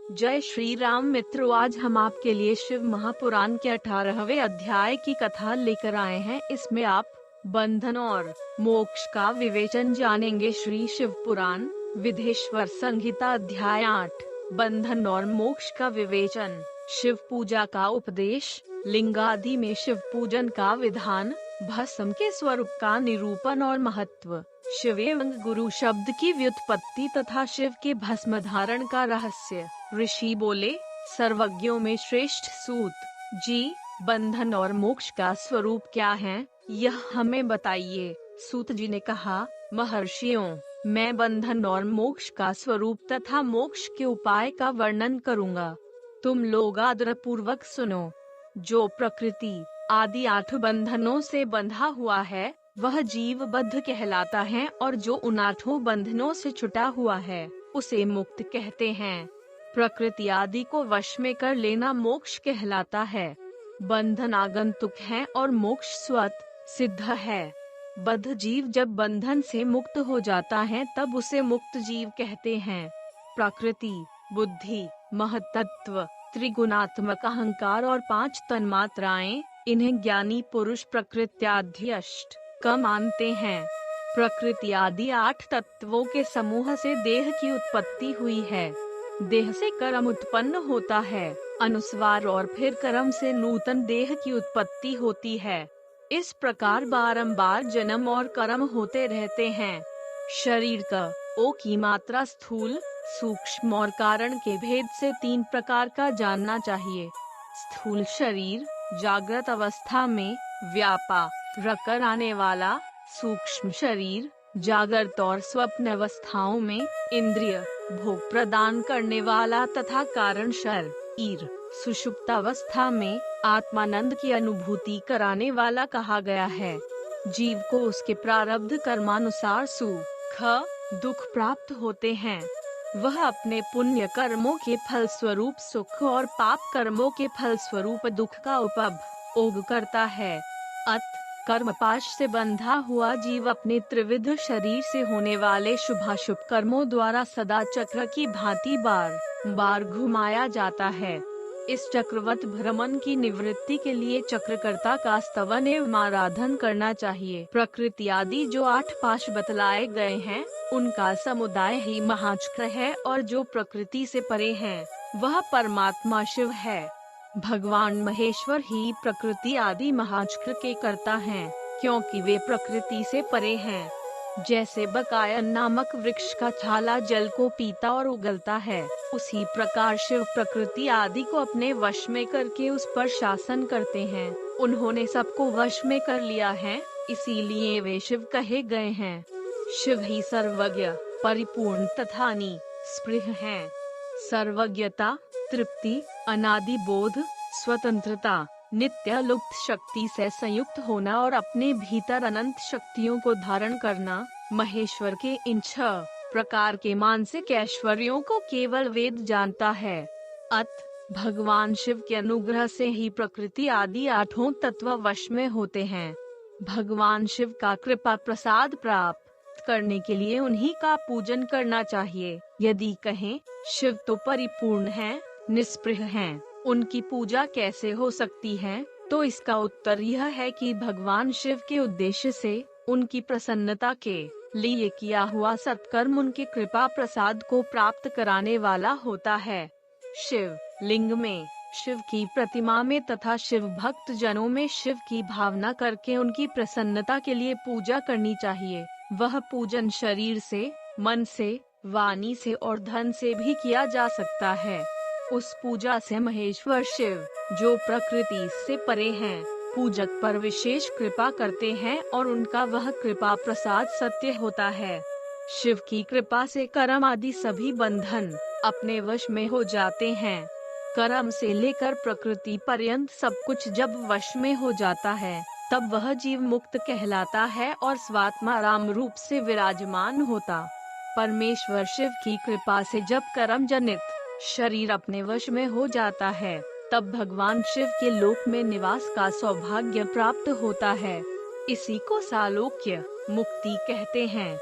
जय श्री राम मित्रों, आज हम आपके लिए शिव महापुराण के 18वें अध्याय की कथा लेकर आए हैं। इसमें आप बंधन और मोक्ष का विवेचन जानेंगे। श्री शिव पुराण विधेश्वर संहिता अध्याय 8, बंधन और मोक्ष का विवेचन। शिव पूजा का उपदेश, लिंगादि में शिव पूजन का विधान, भस्म के स्वरूप का निरूपण और महत्व, शिव एवं गुरु शब्द की व्युत्पत्ति तथा शिव के भस्म धारण का रहस्य। ऋषि बोले, सर्वज्ञों में श्रेष्ठ सूत जी, बंधन और मोक्ष का स्वरूप क्या है, यह हमें बताइए। सूत जी ने कहा, महर्षियों, मैं बंधन और मोक्ष का स्वरूप तथा मोक्ष के उपाय का वर्णन करूंगा। तुम लोग आदर पूर्वक सुनो। जो प्रकृति आदि 8 बंधनों से बंधा हुआ है वह जीव बद्ध कहलाता है, और जो उन 8 बंधनों से छुटा हुआ है उसे मुक्त कहते हैं। प्रकृति आदि को वश में कर लेना मोक्ष कहलाता है। बंधन आगंतुक है और मोक्ष स्वत सिद्ध है। बद्ध जीव जब बंधन से मुक्त हो जाता है तब उसे मुक्त जीव कहते हैं। प्रकृति, बुद्धि, महतत्व, त्रिगुणात्मक अहंकार और 5 तन्मात्राएं, इन्हें ज्ञानी पुरुष प्रकृत्याध्यष्ट का मानते हैं। प्रकृति आदि 8 तत्वों के समूह से देह की उत्पत्ति हुई है। देह से कर्म उत्पन्न होता है, अनुस्वार और फिर कर्म से नूतन देह की उत्पत्ति होती है। इस प्रकार बारंबार जन्म और कर्म होते रहते हैं। शरीर का ओ की मात्रा स्थूल, सूक्ष्म और कारण के भेद से 3 प्रकार का जानना चाहिए। स्थूल शरीर जागृत अवस्था में व्यापा रकर आने वाला, सूक्ष्म शरीर जागृत और स्वप्न अवस्थाओं में इंद्रिय भोग प्रदान करने वाला, तथा कारण शरीर सुषुप्तावस्था में आत्मानंद की अनुभूति कराने वाला कहा गया है। जीव को उसके प्रारब्ध कर्मानुसार सुख दुख प्राप्त होते हैं। वह अपने पुण्य कर्मों के फल स्वरूप सुख और पाप कर्मों के फल स्वरूप दुख का उपभोग करता है। अत कर्म पाश से बंधा हुआ जीव अपने त्रिविध शरीर से होने वाले शुभाशुभ कर्मों द्वारा सदा चक्र की भांति बार बार घुमाया जाता है। इस चक्रवत भ्रमण की निवृत्ति के लिए चक्रकर्ता का स्तवन एवं आराधन करना चाहिए। प्रकृति आदि जो 8 पाश बतलाए गए हैं उनका समुदाय ही महाचक्र है, और जो प्रकृति से परे है वह परमात्मा शिव है। भगवान महेश्वर ही प्रकृति आदि महाचक्र के कर्ता हैं, क्योंकि वे प्रकृति से परे हैं। जैसे बकायन नामक वृक्ष का छाला जल को पीता और उगलता है, उसी प्रकार शिव प्रकृति आदि को अपने वश में करके उस पर शासन करते हैं। उन्होंने सबको वश में कर लिया है, इसीलिए वे शिव कहे गए हैं। शिव ही सर्वज्ञ, परिपूर्ण तथा निस्पृह हैं। सर्वज्ञता, तृप्ति, अनादि बोध, स्वतंत्रता, नित्य लुप्त शक्ति से संयुक्त होना और अपने भीतर अनंत शक्तियों को धारण करना, महेश्वर के इन 6 प्रकार के मानसिक ऐश्वर्यों को केवल वेद जानता है। अत भगवान शिव के अनुग्रह से ही प्रकृति आदि 8 तत्व वश में होते हैं। भगवान शिव का कृपा प्रसाद प्राप्त करने के लिए उन्हीं का पूजन करना चाहिए। यदि कहें शिव तो परिपूर्ण हैं, निस्पृह हैं, उनकी पूजा कैसे हो सकती है, तो इसका उत्तर यह है कि भगवान शिव के उद्देश्य से उनकी प्रसन्नता के लिए किया हुआ सत्कर्म उनके कृपा प्रसाद को प्राप्त कराने वाला होता है। शिव लिंग में शिव की प्रतिमा में तथा शिव भक्त जनों में शिव की भावना करके उनकी प्रसन्नता के लिए पूजा करनी चाहिए। वह पूजन शरीर से, मन से, वाणी से और धन से भी किया जा सकता है। उस पूजा से महेश्वर शिव, जो प्रकृति से परे हैं, पूजक पर विशेष कृपा करते हैं और उनका वह कृपा प्रसाद सत्य होता है। शिव की कृपा से कर्म आदि सभी बंधन अपने वश में हो जाते हैं। कर्म से लेकर प्रकृति पर्यंत सब कुछ जब वश में हो जाता है तब वह जीव मुक्त कहलाता है और स्वात्मा राम रूप से विराजमान होता। परमेश्वर शिव की कृपा से जब कर्म जनित शरीर अपने वश में हो जाता है तब भगवान शिव के लोक में निवास का सौभाग्य प्राप्त होता है। इसी को सालोक्य मुक्ति कहते हैं।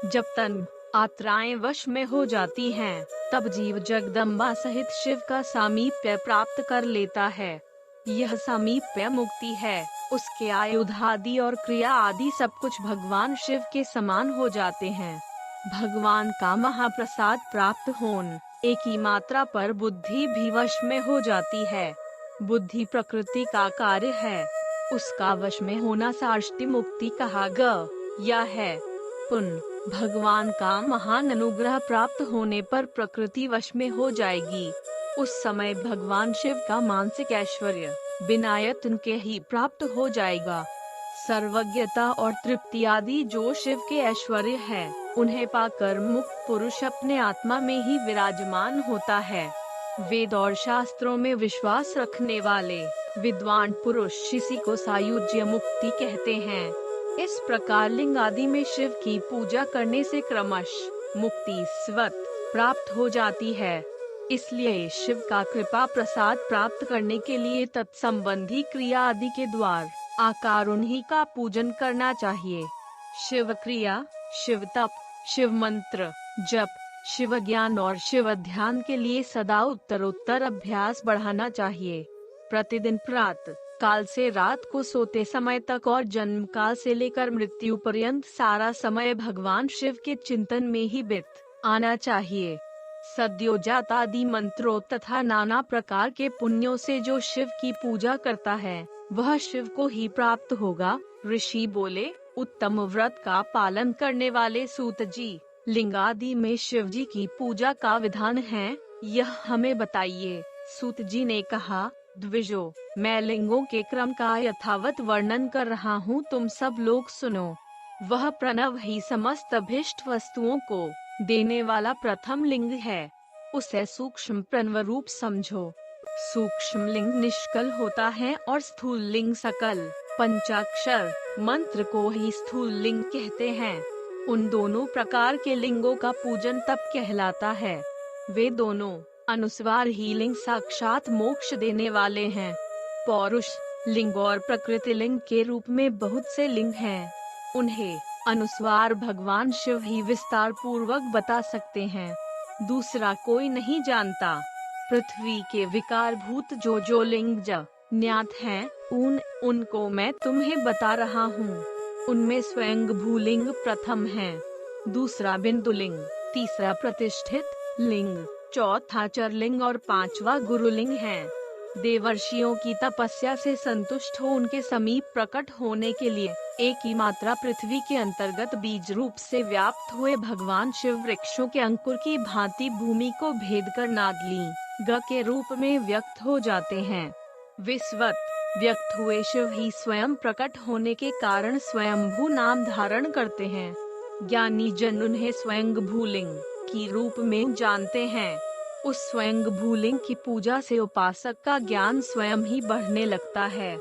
जब तन आत्राएं वश में हो जाती हैं, तब जीव जगदम्बा सहित शिव का सामीप्य प्राप्त कर लेता है। यह सामीप्य मुक्ति है। उसके आयुध आदि और क्रिया आदि सब कुछ भगवान शिव के समान हो जाते हैं। भगवान का महाप्रसाद प्राप्त होने एक ही मात्रा पर बुद्धि भी वश में हो जाती है। बुद्धि प्रकृति का कार्य है, उसका वश में होना साष्टी मुक्ति कहा गया है। भगवान का महान अनुग्रह प्राप्त होने पर प्रकृति वश में हो जाएगी। उस समय भगवान शिव का मानसिक ऐश्वर्य बिना यत्न के ही प्राप्त हो जाएगा। सर्वज्ञता और तृप्ति आदि जो शिव के ऐश्वर्य है, उन्हें पाकर मुक्त पुरुष अपने आत्मा में ही विराजमान होता है। वेद और शास्त्रों में विश्वास रखने वाले विद्वान पुरुष इसी को सायुज्य मुक्ति कहते हैं। इस प्रकार लिंग आदि में शिव की पूजा करने से क्रमश मुक्ति स्वत प्राप्त हो जाती है। इसलिए शिव का कृपा प्रसाद प्राप्त करने के लिए तत्संबंधी क्रिया आदि के द्वार आकार उन्हीं का पूजन करना चाहिए। शिव क्रिया, शिव तप, शिव मंत्र जप, शिव ज्ञान और शिव ध्यान के लिए सदा उत्तरोत्तर अभ्यास बढ़ाना चाहिए। प्रतिदिन प्रातः काल से रात को सोते समय तक और जन्म काल से लेकर मृत्यु पर्यंत सारा समय भगवान शिव के चिंतन में ही बीत आना चाहिए। सद्योजात आदि मंत्रों तथा नाना प्रकार के पुण्यों से जो शिव की पूजा करता है, वह शिव को ही प्राप्त होगा। ऋषि बोले, उत्तम व्रत का पालन करने वाले सूत जी, लिंग आदि में शिव जी की पूजा का विधान है, यह हमें बताइए। सूत जी ने कहा, द्विजो, मैं लिंगों के क्रम का यथावत वर्णन कर रहा हूँ, तुम सब लोग सुनो। वह प्रणव ही समस्त अभिष्ट वस्तुओं को देने वाला प्रथम लिंग है, उसे सूक्ष्म प्रणव रूप समझो। सूक्ष्म लिंग निष्कल होता है और स्थूल लिंग सकल। पंचाक्षर मंत्र को ही स्थूल लिंग कहते हैं। उन दोनों प्रकार के लिंगों का पूजन तप कहलाता है। वे दोनों अनुस्वार ही लिंग साक्षात मोक्ष देने वाले हैं। पौरुष लिंग और प्रकृति लिंग के रूप में बहुत से लिंग हैं। उन्हें अनुस्वार भगवान शिव ही विस्तार पूर्वक बता सकते हैं, दूसरा कोई नहीं जानता। पृथ्वी के विकार भूत जो लिंग ज्ञात हैं, उनको मैं तुम्हें बता रहा हूँ। उनमें स्वयं भूलिंग प्रथम है, दूसरा बिंदुलिंग, तीसरा प्रतिष्ठित लिंग, चौथा चरलिंग और पांचवा गुरुलिंग है। देवर्षियों की तपस्या से संतुष्ट हो उनके समीप प्रकट होने के लिए एक ही मात्रा पृथ्वी के अंतर्गत बीज रूप से व्याप्त हुए भगवान शिव वृक्षों के अंकुर की भांति भूमि को भेद कर नादली ग के रूप में व्यक्त हो जाते हैं। विस्वत व्यक्त हुए शिव ही स्वयं प्रकट होने के कारण स्वयंभू नाम धारण करते हैं। ज्ञानी जन उन्हें स्वयं भूलिंग की रूप में जानते हैं। उस स्वयं भूलिंग की पूजा से उपासक का ज्ञान स्वयं ही बढ़ने लगता है।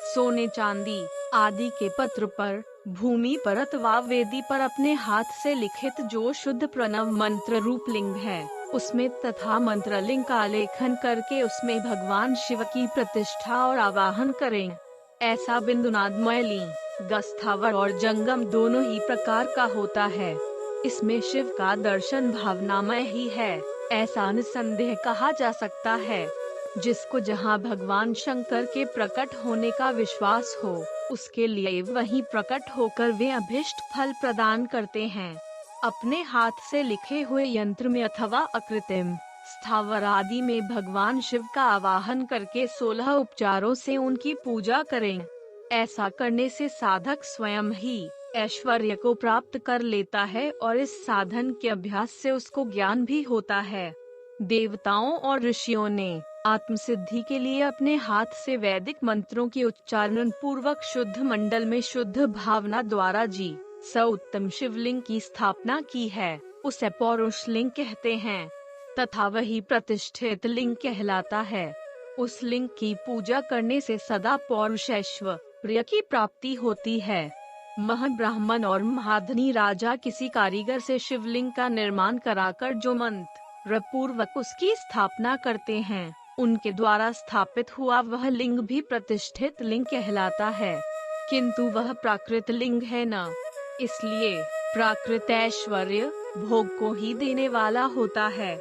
सोने चांदी आदि के पत्र पर, भूमि पर अथवा वेदी पर अपने हाथ से लिखित जो शुद्ध प्रणव मंत्र रूप लिंग है, उसमें तथा मंत्र लिंग का लेखन करके उसमें भगवान शिव की प्रतिष्ठा और आवाहन करें। ऐसा बिंदुनादमय लिंग स्थावर और जंगम दोनों ही प्रकार का होता है। इसमें शिव का दर्शन भावनामय ही है, ऐसा निसंदेह कहा जा सकता है। जिसको जहाँ भगवान शंकर के प्रकट होने का विश्वास हो, उसके लिए वहीं प्रकट होकर वे अभिष्ट फल प्रदान करते हैं। अपने हाथ से लिखे हुए यंत्र में अथवा अकृत्रिम स्थावर आदि में भगवान शिव का आवाहन करके 16 उपचारों से उनकी पूजा करें। ऐसा करने से साधक स्वयं ही ऐश्वर्य को प्राप्त कर लेता है और इस साधन के अभ्यास से उसको ज्ञान भी होता है। देवताओं और ऋषियों ने आत्मसिद्धि के लिए अपने हाथ से वैदिक मंत्रों के उच्चारण पूर्वक शुद्ध मंडल में शुद्ध भावना द्वारा जी स उत्तम शिवलिंग की स्थापना की है, उसे पौरुष लिंग कहते हैं तथा वही प्रतिष्ठित लिंग कहलाता है। उस लिंग की पूजा करने से सदा पौरुष ऐश्वर्य की प्राप्ति होती है। महाब्राह्मण और महाधनी राजा किसी कारीगर से शिवलिंग का निर्माण कराकर जो मंत्र पूर्वक उसकी स्थापना करते हैं, उनके द्वारा स्थापित हुआ वह लिंग भी प्रतिष्ठित लिंग कहलाता है, किंतु वह प्राकृत लिंग है न, इसलिए प्राकृत ऐश्वर्य भोग को ही देने वाला होता है।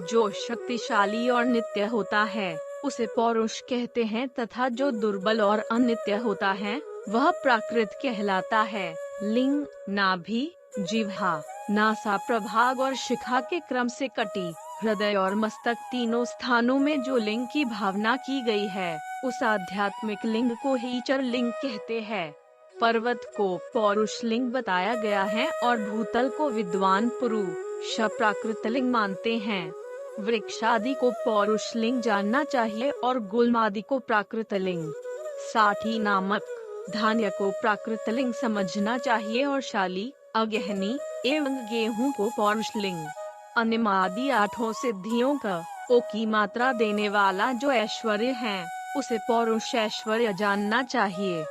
जो शक्तिशाली और नित्य होता है उसे पौरुष कहते हैं, तथा जो दुर्बल और अनित्य होता है वह प्राकृत कहलाता है। लिंग नाभि, जिह्वा, नासा प्रभाग और शिखा के क्रम से कटी, हृदय और मस्तक तीनों स्थानों में जो लिंग की भावना की गई है उस आध्यात्मिक लिंग को ही चर लिंग कहते हैं। पर्वत को पौरुष लिंग बताया गया है और भूतल को विद्वान पुरुष प्राकृत लिंग मानते हैं। वृक्ष आदि को पौरुष लिंग जानना चाहिए और गुल्म आदि को प्राकृत लिंग। साठी नामक धान्य को प्राकृत लिंग समझना चाहिए और शाली, अगहनी एवं गेहूं को पौरुष लिंग। अनिमादि 8 सिद्धियों का ओ की मात्रा देने वाला जो ऐश्वर्य है उसे पौरुष ऐश्वर्य जानना चाहिए।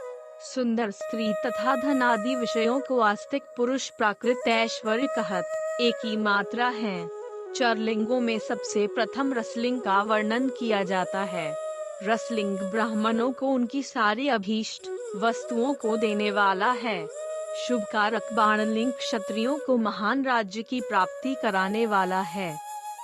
सुंदर स्त्री तथा धन आदि विषयों को आस्तिक पुरुष प्राकृत ऐश्वर्य कहत एक ही मात्रा है। चरलिंगों में सबसे प्रथम रसलिंग का वर्णन किया जाता है। रसलिंग ब्राह्मणों को उनकी सारी अभीष्ट वस्तुओं को देने वाला है। शुभ कारक बाणलिंग क्षत्रियों को महान राज्य की प्राप्ति कराने वाला है।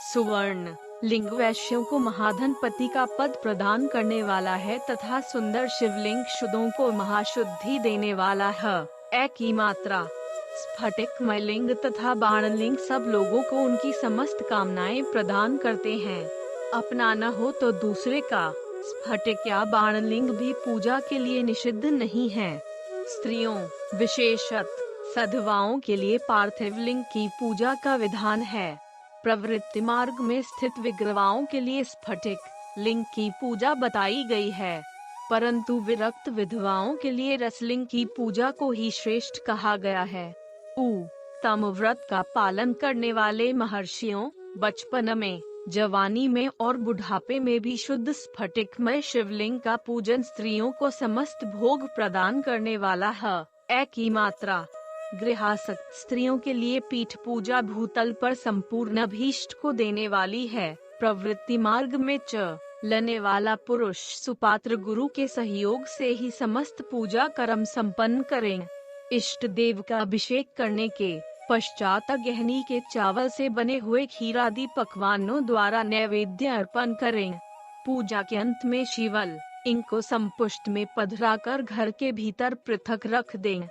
सुवर्ण लिंग वैश्यों को महाधनपति का पद प्रदान करने वाला है तथा सुंदर शिवलिंग शुद्धों को महाशुद्धि देने वाला है। एक ही मात्रा स्फटिकमय लिंग तथा बाणलिंग सब लोगों को उनकी समस्त कामनाएं प्रदान करते हैं। अपना न हो तो दूसरे का स्फटिक या बाणलिंग भी पूजा के लिए निषिद्ध नहीं है। स्त्रियों विशेषतः सधवाओं के लिए पार्थिव लिंग की पूजा का विधान है। प्रवृत्ति मार्ग में स्थित विग्रवाओं के लिए स्फटिक लिंग की पूजा बताई गई है, परंतु विरक्त विधवाओं के लिए रसलिंग की पूजा को ही श्रेष्ठ कहा गया है। तम व्रत का पालन करने वाले महर्षियों बचपन में, जवानी में और बुढ़ापे में भी शुद्ध स्फटिकमय शिवलिंग का पूजन स्त्रियों को समस्त भोग प्रदान करने वाला है। एक ही मात्रा गृहासक्त स्त्रियों के लिए पीठ पूजा भूतल पर संपूर्ण अभीष्ट को देने वाली है। प्रवृत्ति मार्ग में चलने वाला पुरुष सुपात्र गुरु के सहयोग से ही समस्त पूजा कर्म संपन्न करें। इष्ट देव का अभिषेक करने के पश्चात गहनी के चावल से बने हुए खीर आदि पकवानों द्वारा नैवेद्य अर्पण करें। पूजा के अंत में शिवल इनको संपुष्ट में पधराकर घर के भीतर पृथक रख दें।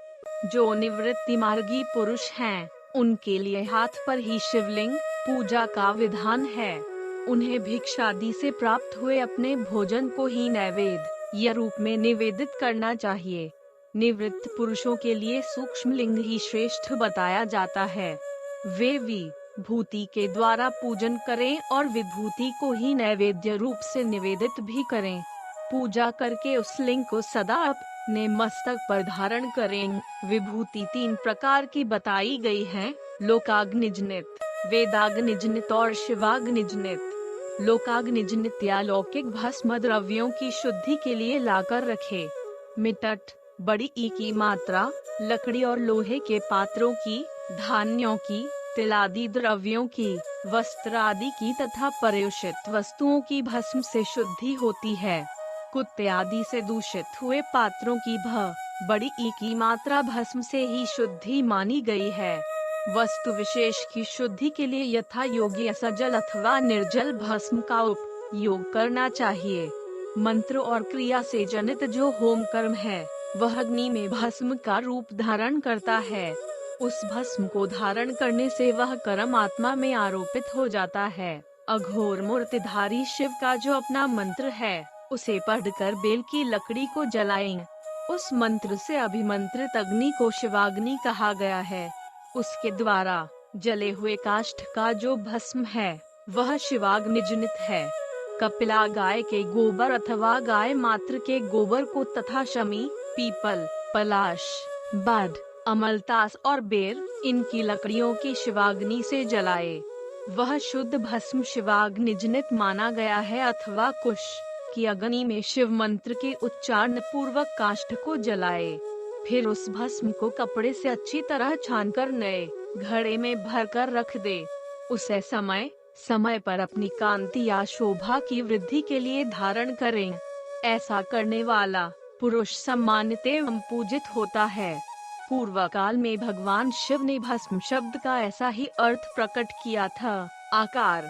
जो निवृत्ति मार्गी पुरुष हैं, उनके लिए हाथ पर ही शिवलिंग पूजा का विधान है। उन्हें भिक्षादि से प्राप्त हुए अपने भोजन को ही नैवेद्य रूप में निवेदित करना चाहिए। निवृत्त पुरुषों के लिए सूक्ष्म लिंग ही श्रेष्ठ बताया जाता है। वे विभूति के द्वारा पूजन करें और विभूति को ही नैवेद्य रूप से निवेदित भी करें। पूजा करके उस लिंग को सदा अपने मस्तक पर धारण करें। विभूति 3 प्रकार की बताई गई है: लोकाग्निजनित, वेदाग्निजनित और शिवाग्निजनित। लोकाग्निजनित या लौकिक भस्म द्रव्यों की शुद्धि के लिए लाकर रखे। मिटट बड़ी ई की मात्रा लकड़ी और लोहे के पात्रों की, धान्यों की, तिल आदि द्रव्यों की, वस्त्र आदि की तथा पर्युषित वस्तुओं की भस्म से शुद्धि होती है। कुत्ते आदि से दूषित हुए पात्रों की बड़ी ई की मात्रा भस्म से ही शुद्धि मानी गई है। वस्तु विशेष की शुद्धि के लिए यथा योग्य सजल अथवा निर्जल भस्म का उपयोग करना चाहिए। मंत्र और क्रिया से जनित जो होम कर्म है वह अग्नि में भस्म का रूप धारण करता है। उस भस्म को धारण करने से वह कर्म आत्मा में आरोपित हो जाता है। अघोर मूर्तिधारी शिव का जो अपना मंत्र है उसे पढ़कर बेल की लकड़ी को जलाएं। उस मंत्र से अभिमंत्रित अग्नि को शिवाग्नि कहा गया है। उसके द्वारा जले हुए काष्ठ का जो भस्म है वह शिवाग्निजनित है। कपिला गाय के गोबर अथवा गाय मात्र के गोबर को तथा शमी, पीपल, पलाश, बड, अमलतास और बेर इनकी लकड़ियों की शिवाग्नि से जलाए। वह शुद्ध भस्म शिवाग्निजनित माना गया है। अथवा कुश की अग्नि में शिव मंत्र के उच्चारण पूर्वक काष्ठ को जलाए। फिर उस भस्म को कपड़े से अच्छी तरह छानकर नए घड़े में भरकर रख दे। उसे समय समय पर अपनी कांति या शोभा की वृद्धि के लिए धारण करें। ऐसा करने वाला पुरुष सम्मानित एवं पूजित होता है। पूर्व काल में भगवान शिव ने भस्म शब्द का ऐसा ही अर्थ प्रकट किया था। आकार,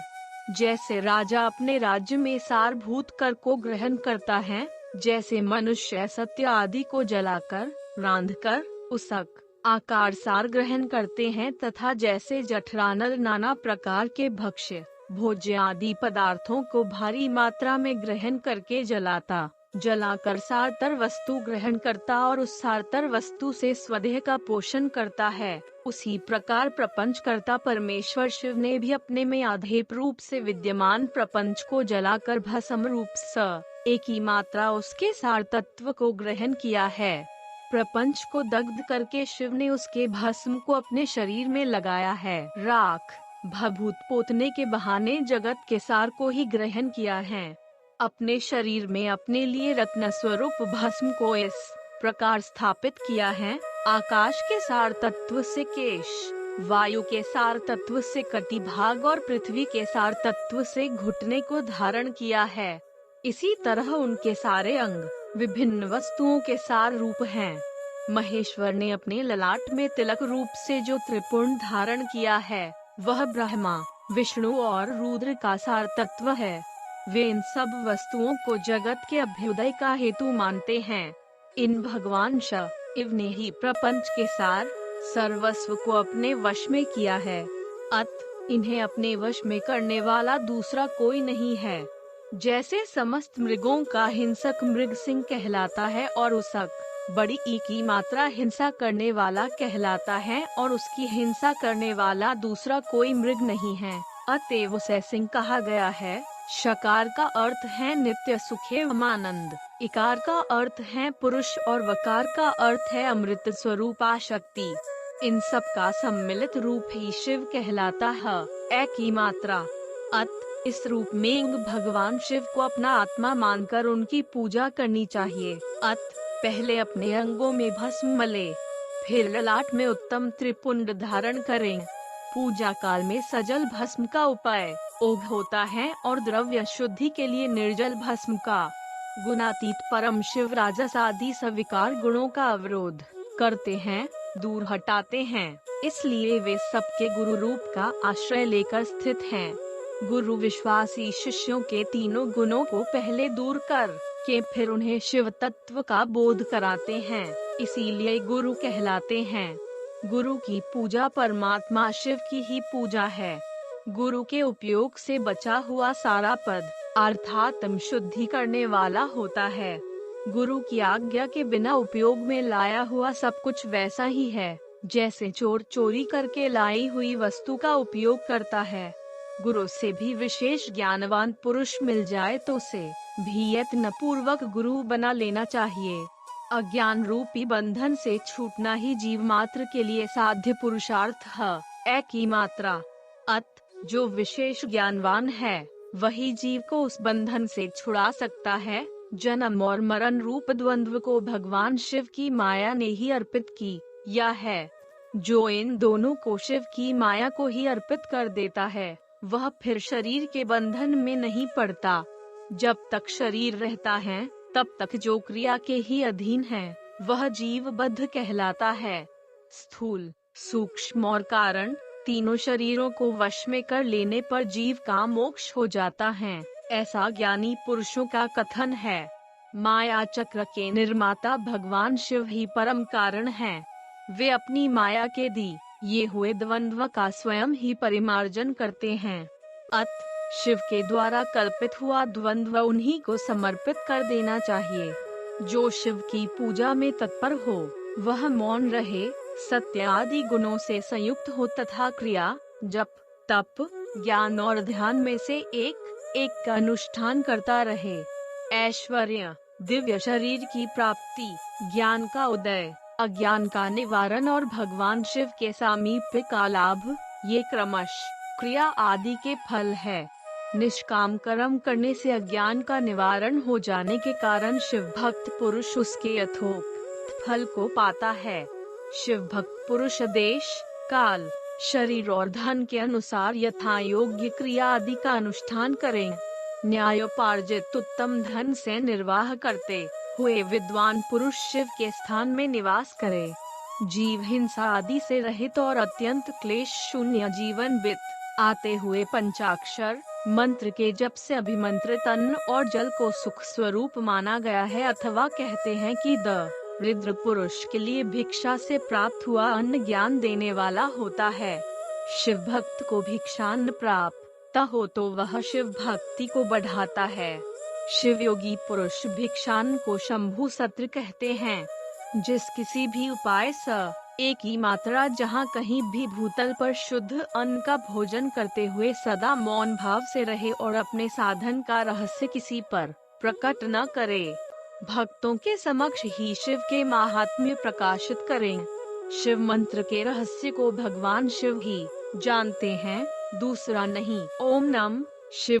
जैसे राजा अपने राज्य में सारभूत कर को ग्रहण करता है, जैसे मनुष्य सत्य आदि को जलाकर, रांधकर, उसक, आकार सार ग्रहण करते हैं, तथा जैसे जठरानल नाना प्रकार के भक्ष्य, भोज्य आदि पदार्थों को भारी मात्रा में ग्रहण करके जलाकर सारतर वस्तु ग्रहण करता और उस सारतर वस्तु से स्वदेह का पोषण करता है, उसी प्रकार प्रपंच करता परमेश्वर शिव ने भी अपने में आधेय रूप से विद्यमान प्रपंच को जलाकर भस्म रूप स एक ही मात्रा उसके सार तत्व को ग्रहण किया है। प्रपंच को दग्ध करके शिव ने उसके भस्म को अपने शरीर में लगाया है। राख, भभूत पोतने के बहाने जगत के सार को ही ग्रहण किया है। अपने शरीर में अपने लिए रत्न स्वरूप भस्म को इस प्रकार स्थापित किया है। आकाश के सार तत्व से केश, वायु के सार तत्व से कटिभाग और पृथ्वी के सार तत्व से घुटने को धारण किया है। इसी तरह उनके सारे अंग विभिन्न वस्तुओं के सार रूप हैं। महेश्वर ने अपने ललाट में तिलक रूप से जो त्रिपुंड धारण किया है, वह ब्रह्मा, विष्णु और रुद्र का सार तत्व है। वे इन सब वस्तुओं को जगत के अभ्युदय का हेतु मानते हैं। इन भगवान शिव ने ही प्रपंच के सार सर्वस्व को अपने वश में किया है। अत इन्हें अपने वश में करने वाला दूसरा कोई नहीं है। जैसे समस्त मृगों का हिंसक मृग सिंह कहलाता है और उसक बड़ी ई की मात्रा हिंसा करने वाला कहलाता है और उसकी हिंसा करने वाला दूसरा कोई मृग नहीं है, अतएव उसे सिंह कहा गया है। शकार का अर्थ है नित्य सुख एवं आनंद, इकार का अर्थ है पुरुष और वकार का अर्थ है अमृत स्वरूपा शक्ति। इन सब का सम्मिलित रूप ही शिव कहलाता है, एक ही मात्रा। अत इस रूप में भगवान शिव को अपना आत्मा मानकर उनकी पूजा करनी चाहिए। अत पहले अपने अंगों में भस्म मले, फिर ललाट में उत्तम त्रिपुंड धारण करें। पूजा काल में सजल भस्म का उपाय ओघ होता है और द्रव्य शुद्धि के लिए निर्जल भस्म का। गुणातीत परम शिव राजस आदि सविकार गुणों का अवरोध करते हैं, दूर हटाते हैं, इसलिए वे सबके गुरु रूप का आश्रय लेकर स्थित हैं। गुरु विश्वासी शिष्यों के तीनों गुणों को पहले दूर कर के फिर उन्हें शिव तत्व का बोध कराते हैं, इसीलिए गुरु कहलाते हैं। गुरु की पूजा परमात्मा शिव की ही पूजा है। गुरु के उपयोग से बचा हुआ सारा पद अर्थात शुद्धि करने वाला होता है। गुरु की आज्ञा के बिना उपयोग में लाया हुआ सब कुछ वैसा ही है जैसे चोर चोरी करके लाई हुई वस्तु का उपयोग करता है। गुरु से भी विशेष ज्ञानवान पुरुष मिल जाए तो उसे भी यत्न पूर्वक गुरु बना लेना चाहिए। अज्ञान रूपी बंधन से छूटना ही जीव मात्र के लिए साध्य पुरुषार्थ है, एक ही मात्रा। अत जो विशेष ज्ञानवान है वही जीव को उस बंधन से छुड़ा सकता है। जन्म और मरण रूप द्वंद्व को भगवान शिव की माया ने ही अर्पित किया है। जो इन दोनों को शिव की माया को ही अर्पित कर देता है वह फिर शरीर के बंधन में नहीं पड़ता। जब तक शरीर रहता है तब तक जो क्रिया के ही अधीन है वह जीव बद्ध कहलाता है। स्थूल, सूक्ष्म और कारण तीनों शरीरों को वश में कर लेने पर जीव का मोक्ष हो जाता है, ऐसा ज्ञानी पुरुषों का कथन है। माया चक्र के निर्माता भगवान शिव ही परम कारण हैं। वे अपनी माया के दिए हुए द्वंद्व का स्वयं ही परिमार्जन करते हैं। अत शिव के द्वारा कल्पित हुआ द्वंद्व उन्हीं को समर्पित कर देना चाहिए। जो शिव की पूजा में तत्पर हो वह मौन रहे, सत्य आदि गुणों से संयुक्त हो तथा क्रिया, जप, तप, ज्ञान और ध्यान में से एक एक का अनुष्ठान करता रहे। ऐश्वर्य, दिव्य शरीर की प्राप्ति, ज्ञान का उदय, अज्ञान का निवारण और भगवान शिव के सामीप्य का लाभ, ये क्रमश क्रिया आदि के फल है। निष्काम कर्म करने से अज्ञान का निवारण हो जाने के कारण शिव भक्त पुरुष उसके यथोक्त फल को पाता है। शिव भक्त पुरुष देश, काल, शरीर और धन के अनुसार यथा योग्य क्रिया आदि का अनुष्ठान करें। न्यायोपार्जित उत्तम धन से निर्वाह करते हुए विद्वान पुरुष शिव के स्थान में निवास करे। जीव हिंसा आदि से रहित और अत्यंत क्लेश शून्य जीवन बीत आते हुए पंचाक्षर मंत्र के जप से अभिमंत्रित अन्न और जल को सुख स्वरूप माना गया है, अथवा कहते हैं कि रुद्र पुरुष के लिए भिक्षा से प्राप्त हुआ अन्न ज्ञान देने वाला होता है। शिव भक्त को भिक्षान्न प्राप्त हो तो वह शिव भक्ति को बढ़ाता है। शिव योगी पुरुष भिक्षान्न को शंभु सत्र कहते हैं। जिस किसी भी उपाय से एक ही मात्रा जहाँ कहीं भी भूतल पर शुद्ध अन्न का भोजन करते हुए सदा मौन भाव से रहे और अपने साधन का रहस्य किसी पर प्रकट न करे, भक्तों के समक्ष ही शिव के महात्म्य प्रकाशित करें। शिव मंत्र के रहस्य को भगवान शिव ही जानते हैं, दूसरा नहीं। ओम नमः शिवाय।